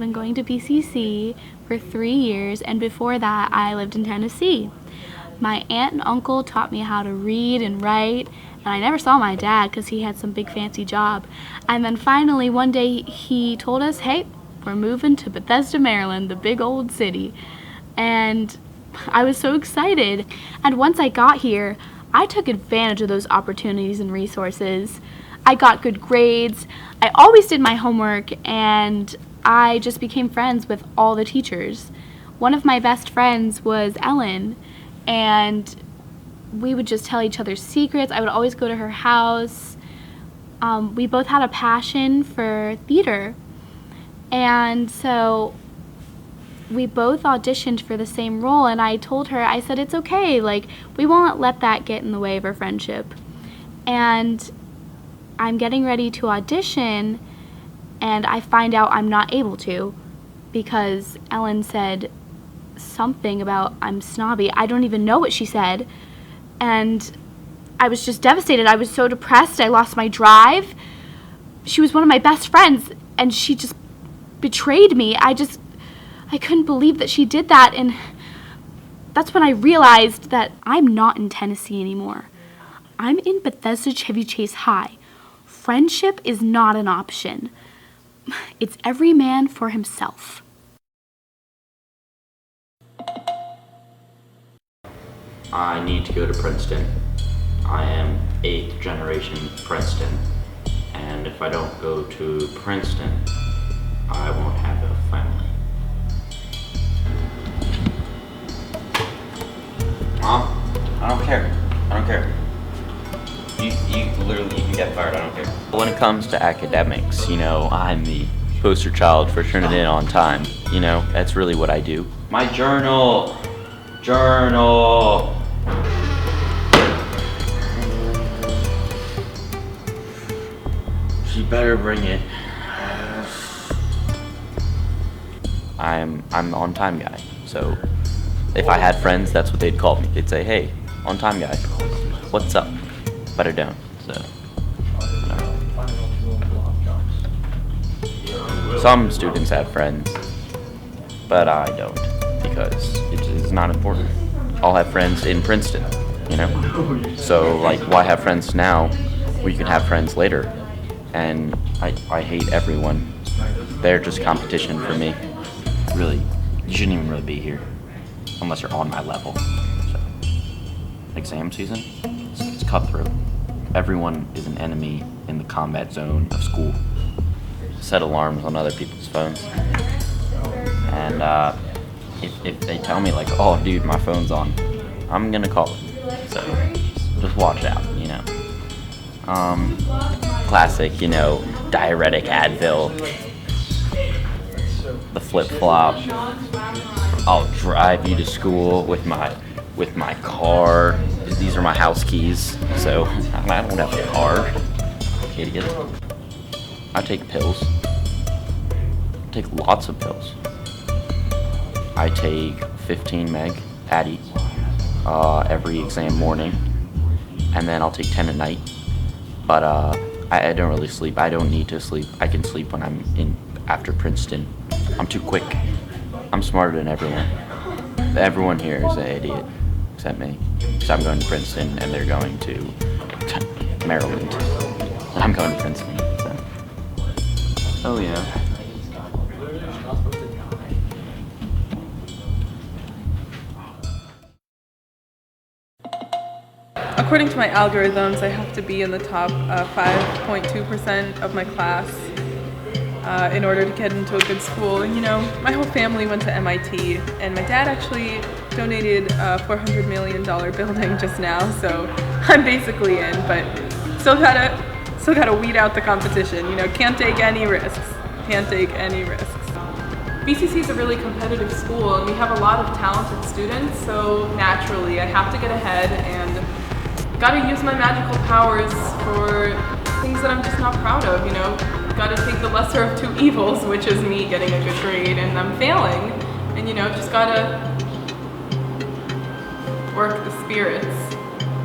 been going to BCC for 3 years, and before that I lived in Tennessee. My aunt and uncle taught me how to read and write, and I never saw my dad because he had some big fancy job. And then finally one day he told us, hey, we're moving to Bethesda, Maryland, the big old city. And I was so excited. And once I got here, I took advantage of those opportunities and resources. I got good grades, I always did my homework, and I just became friends with all the teachers. One of my best friends was Ellen, and we would just tell each other secrets. I would always go to her house. We both had a passion for theater, and so we both auditioned for the same role, and I told her, I said, it's okay, like, we won't let that get in the way of our friendship. And I'm getting ready to audition, and I find out I'm not able to because Ellen said something about I'm snobby. I don't even know what she said, and I was just devastated. I was so depressed. I lost my drive. She was one of my best friends, and she just betrayed me. I couldn't believe that she did that, and that's when I realized that I'm not in Tennessee anymore. I'm in Bethesda Chevy Chase High. Friendship is not an option. It's every man for himself. I need to go to Princeton. I am 8th generation Princeton, and if I don't go to Princeton, I won't have a family. Mom, I don't care. I don't care. You literally, you can get fired, I don't care. When it comes to academics, you know, I'm the poster child for turning in on time. You know, that's really what I do. My journal. She better bring it. I'm the on time guy, so if I had friends, that's what they'd call me. They'd say, hey, on time guy, what's up? But I don't, so. No. Some students have friends, but I don't, because it is not important. I'll have friends in Princeton, you know? So, like, why have friends now? We can have friends later. And I hate everyone. They're just competition for me. Really, you shouldn't even really be here, unless you're on my level. So, exam season, it's cutthroat. Everyone is an enemy in the combat zone of school. Set alarms on other people's phones. And if they tell me like, oh dude, my phone's on, I'm gonna call it. So just watch out, you know. Classic, you know, diuretic Advil, the flip-flop. I'll drive you to school with my car. These are my house keys, so I don't have a car. Idiot. I take pills. I take lots of pills. I take 15 meg Patty every exam morning, and then I'll take 10 at night. But I don't really sleep. I don't need to sleep. I can sleep when I'm in after Princeton. I'm too quick. I'm smarter than everyone. Everyone here is an idiot, except me. Because I'm going to Princeton and they're going to Maryland. I'm going to Princeton. So. Oh yeah. According to my algorithms, I have to be in the top 5.2% of my class in order to get into a good school. And you know, my whole family went to MIT, and my dad actually donated a $400 million building just now, so I'm basically in, but still gotta weed out the competition. You know, can't take any risks. Can't take any risks. BCC is a really competitive school, and we have a lot of talented students, so naturally I have to get ahead and gotta use my magical powers for things that I'm just not proud of, you know. Gotta take the lesser of two evils, which is me getting a good grade and I'm failing, and you know, just gotta work the spirits,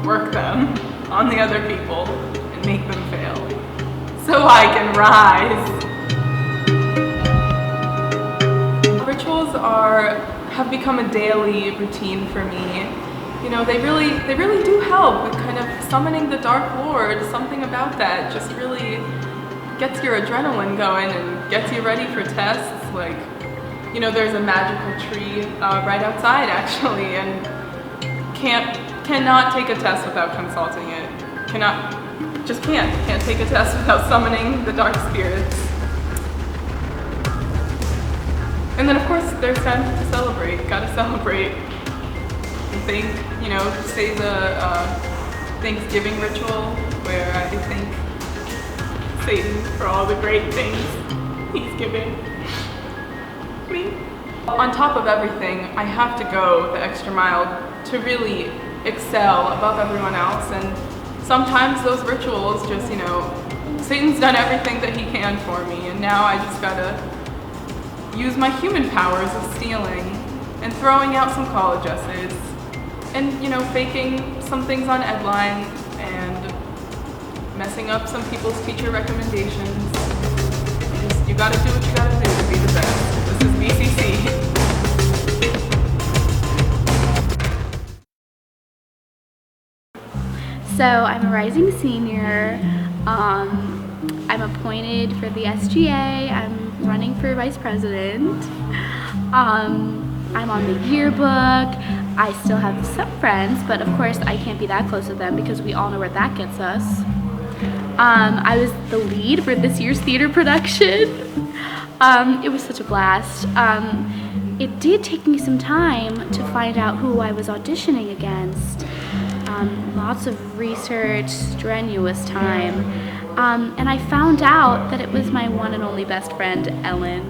work them on the other people and make them fail, so I can rise. rituals have become a daily routine for me. You know, they really do help with kind of summoning the Dark Lord. Something about that just really gets your adrenaline going and gets you ready for tests. Like, you know, there's a magical tree right outside actually, and cannot take a test without consulting it. Can't take a test without summoning the dark spirits. And then of course there's time to celebrate. Gotta celebrate. Say the Thanksgiving ritual where I thank Satan for all the great things he's given me. On top of everything, I have to go the extra mile to really excel above everyone else, and sometimes those rituals just, Satan's done everything that he can for me, and now I just gotta use my human powers of stealing and throwing out some college essays and, faking some things on Edline and messing up some people's teacher recommendations. You gotta do what you gotta do to be the best. This is BCC. So I'm a rising senior. I'm appointed for the SGA. I'm running for vice president. I'm on the yearbook. I still have some friends, but of course I can't be that close with them because we all know where that gets us. I was the lead for this year's theater production. It was such a blast. It did take me some time to find out who I was auditioning against. Lots of research, strenuous time. And I found out that it was my one and only best friend, Ellen.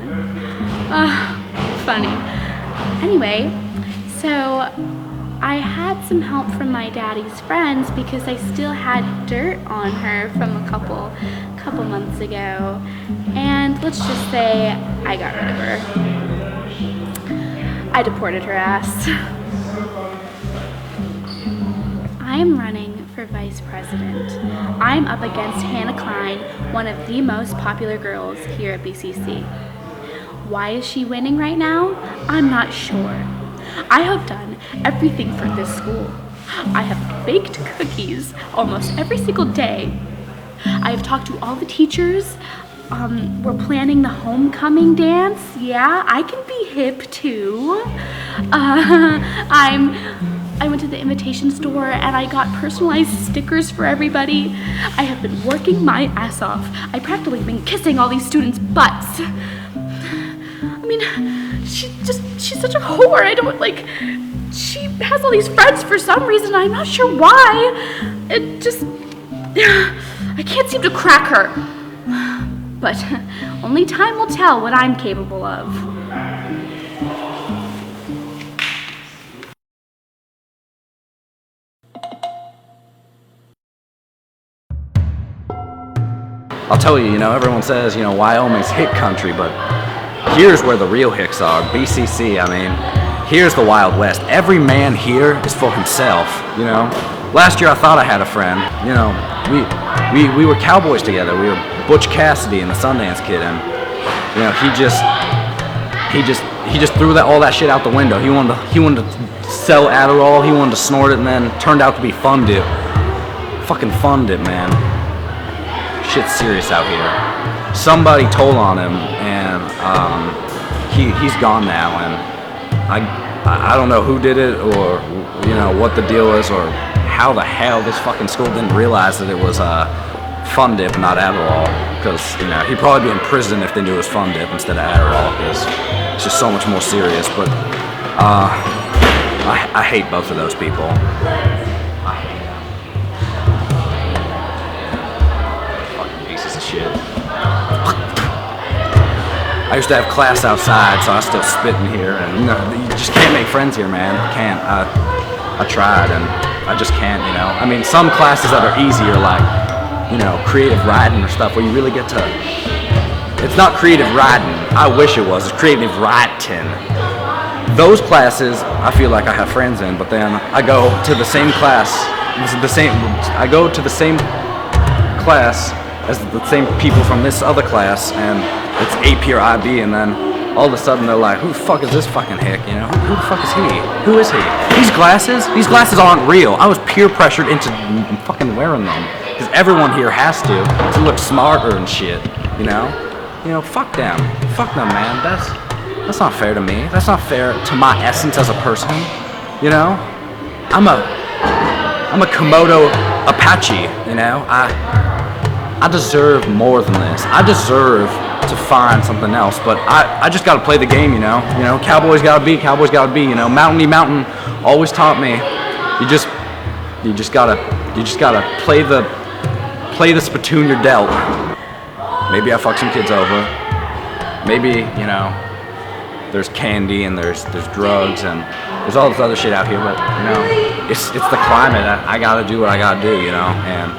Funny. Anyway, so I had some help from my daddy's friends because I still had dirt on her from a couple months ago. And let's just say I got rid of her. I deported her ass. I'm running for vice president. I'm up against Hannah Klein, one of the most popular girls here at BCC. Why is she winning right now? I'm not sure. I have done everything for this school. I have baked cookies almost every single day. I have talked to all the teachers. We're planning the homecoming dance. Yeah, I can be hip too. I went to the invitation store and I got personalized stickers for everybody. I have been working my ass off. I practically been kissing all these students' butts. I mean, she's such a whore. She has all these friends for some reason. I'm not sure why. I can't seem to crack her. But only time will tell what I'm capable of. I'll tell you, everyone says, Wyoming's hick country, but here's where the real hicks are. BCC, here's the Wild West. Every man here is for himself, Last year I thought I had a friend, we were cowboys together. We were Butch Cassidy and the Sundance Kid, and, he just threw all that shit out the window. He wanted to sell Adderall, he wanted to snort it, and then turned out to be Fun Dip. Fucking Fun Dip, man. Shit's serious out here. Somebody told on him, and he's gone now, and I don't know who did it, or what the deal is, or how the hell this fucking school didn't realize that it was Fun Dip, not Adderall, because he'd probably be in prison if they knew it was Fun Dip instead of Adderall, because it's just so much more serious. But I hate both of those people. Shit. I used to have class outside, so I still spit in here, and you just can't make friends here, man. You can't. I tried, and I just can't. Some classes that are easier, like creative writing or stuff, where you really get to. It's not creative writing. I wish it was. It's creative writing. Those classes, I feel like I have friends in, but then I go to the same class. I go to the same class as the same people from this other class, and it's AP or IB, and then all of a sudden they're like, who the fuck is this fucking hick, you know? Who the fuck is he? Who is he? These glasses aren't real. I was peer pressured into fucking wearing them. Because everyone here has to look smarter and shit, you know? You know, fuck them. Fuck them, man. That's not fair to me. That's not fair to my essence as a person, you know? I'm a Komodo Apache, you know? I deserve more than this. I deserve to find something else, but I just gotta play the game, you know? You know, cowboys gotta be, you know? Mountain always taught me, you just gotta play the spittoon you're dealt. Maybe I fuck some kids over. Maybe, you know, there's candy and there's drugs and there's all this other shit out here, but you know, it's the climate. I gotta do what I gotta do, you know, and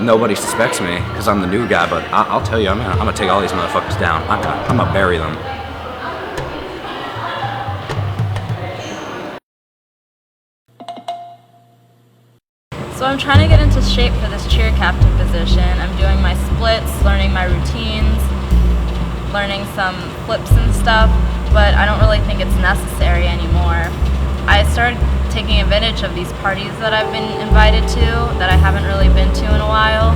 nobody suspects me because I'm the new guy, but I'll tell you, I'm gonna take all these motherfuckers down. I'm gonna bury them. So I'm trying to get into shape for this cheer captain position. I'm doing my splits, learning my routines, learning some flips and stuff, but I don't really think it's necessary anymore. I started taking advantage of these parties that I've been invited to that I haven't really been to in a while.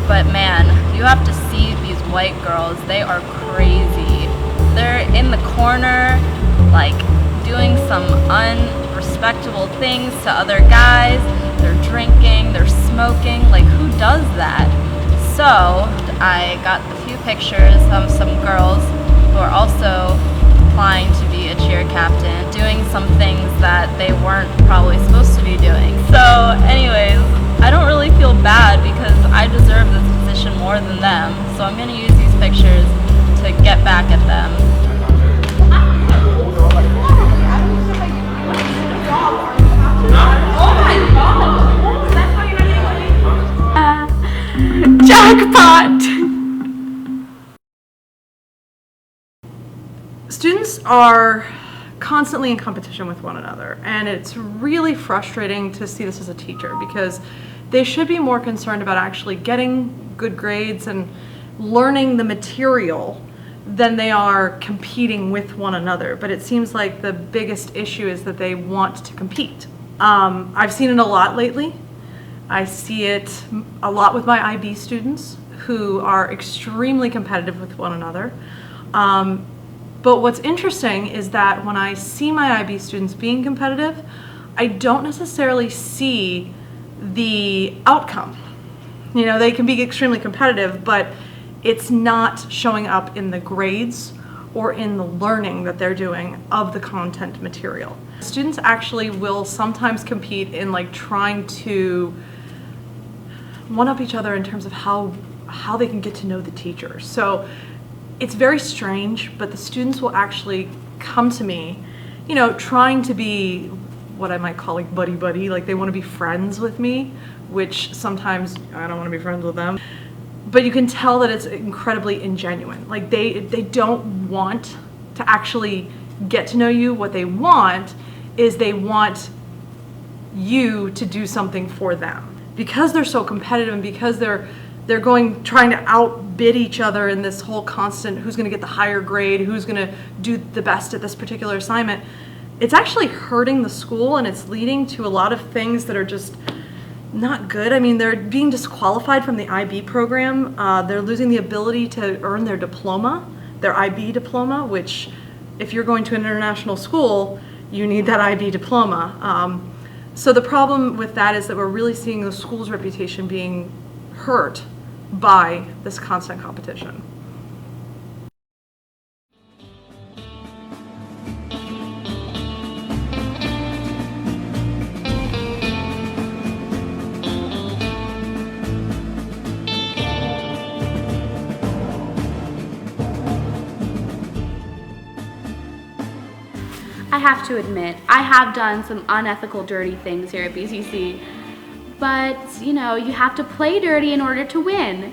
But man, you have to see these white girls. They are crazy. They're in the corner, like doing some unrespectable things to other guys. They're drinking, they're smoking. Like, who does that? So I got a few pictures of some girls who are also applying to be a cheer captain, doing some things that they weren't probably supposed to be doing. So anyways, I don't really feel bad because I deserve this position more than them. So I'm going to use these pictures to get back at them. Jackpot! Students are constantly in competition with one another, and it's really frustrating to see this as a teacher because they should be more concerned about actually getting good grades and learning the material than they are competing with one another. But it seems like the biggest issue is that they want to compete. I've seen it a lot lately. I see it a lot with my IB students who are extremely competitive with one another. But what's interesting is that when I see my IB students being competitive, I don't necessarily see the outcome. You know, they can be extremely competitive, but it's not showing up in the grades or in the learning that they're doing of the content material. Students actually will sometimes compete in like trying to one-up each other in terms of how they can get to know the teacher. So it's very strange, but the students will actually come to me, you know, trying to be what I might call like buddy-buddy, like they want to be friends with me, which sometimes I don't want to be friends with them. But you can tell that it's incredibly ingenuine. Like they don't want to actually get to know you. What they want is they want you to do something for them. Because they're so competitive and because they're trying to outbid each other in this whole constant who's going to get the higher grade, who's going to do the best at this particular assignment, it's actually hurting the school and it's leading to a lot of things that are just not good. I mean, they're being disqualified from the IB program. They're losing the ability to earn their diploma, their IB diploma, which if you're going to an international school, you need that IB diploma. So the problem with that is that we're really seeing the school's reputation being hurt by this constant competition. I have to admit, I have done some unethical, dirty things here at BCC, but you know, you have to play dirty in order to win.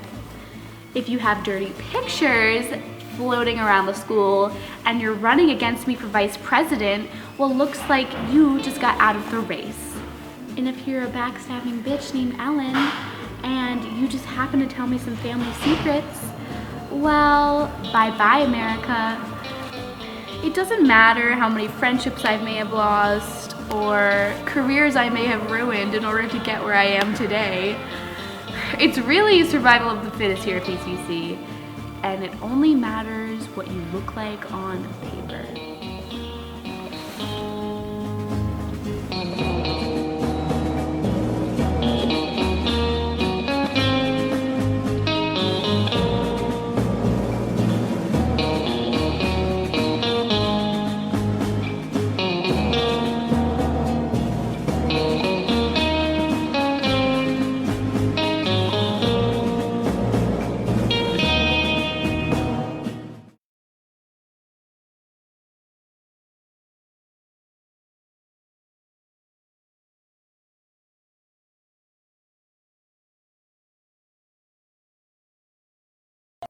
If you have dirty pictures floating around the school and you're running against me for vice president, well, looks like you just got out of the race. And if you're a backstabbing bitch named Ellen and you just happen to tell me some family secrets, well, bye-bye, America. It doesn't matter how many friendships I may have lost or careers I may have ruined in order to get where I am today. It's really survival of the fittest here at PCC, and it only matters what you look like on paper.